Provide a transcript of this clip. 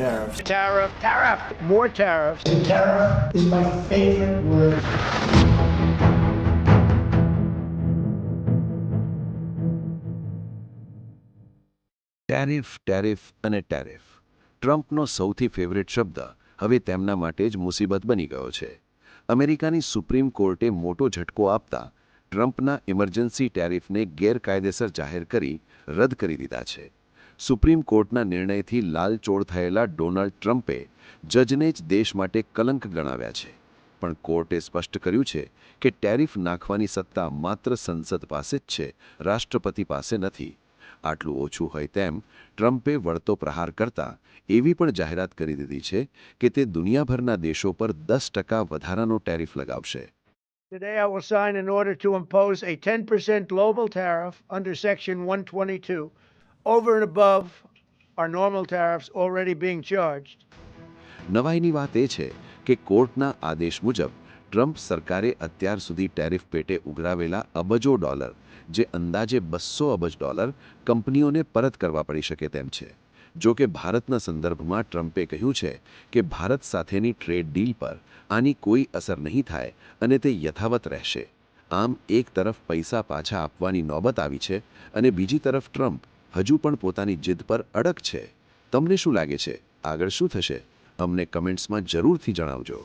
tariffs. Tariff, tariff, more tariffs. Tariff is my favorite word. Tariff tariff અને tariff ટ્રમ્પનો સૌથી favourite શબ્દ હવે તેમના માટે જ મુસીબત બની ગયો છે. અમેરિકાની સુપ્રીમ કોર્ટે મોટો ઝટકો આપતા ટ્રમ્પના ઇમરજન્સી ટેરિફને ગેરકાયદેસર જાહેર કરી રદ કરી દીધા છે. સુપ્રીમ કોર્ટના નિર્ણયથી લાલચોળ થયેલા ડોનાલ્ડ ટ્રમ્પે જજને જ દેશ માટે કલંક ગણાવ્યા છે. પણ કોર્ટે સ્પષ્ટ કર્યું છે કે ટેરિફ નાખવાની સત્તા માત્ર સંસદ પાસે જ છે, રાષ્ટ્રપતિ પાસે નથી. આટલું ઓછું હોય તેમ ટ્રમ્પે વળતો પ્રહાર કરતા એવી પણ જાહેરાત કરી દીધી છે કે તે દુનિયાભરના દેશો પર 10% વધારાનો tariff લગાવશે. Today I will sign an order to impose a 10% global tariff under Section 122 over and above our normal tariffs already being charged. નવાઈની વાત એ છે કે કોર્ટના આદેશ મુજબ ટ્રમ્પ સરકારે અત્યાર સુધી ટેરિફ પેટે ઉઘરાવેલા અબજો ડોલર, જે અંદાજે $200 અબજ, કંપનીઓને પરત કરવા પડી શકે તેમ છે. જો કે ભારતના સંદર્ભમાં ટ્રમ્પે કહ્યું છે કે ભારત સાથેની ટ્રેડ ડીલ પર આની કોઈ અસર નહીં થાય અને તે યથાવત રહેશે. આમ એક તરફ પૈસા પાછા આપવાની નોબત આવી છે અને બીજી તરફ ટ્રમ્પ હજુ પણ પોતાની જીદ પર અડગ છે. તમને શું લાગે છે, આગળ શું થશે? અમને કમેન્ટ્સમાં જરૂરથી જણાવજો.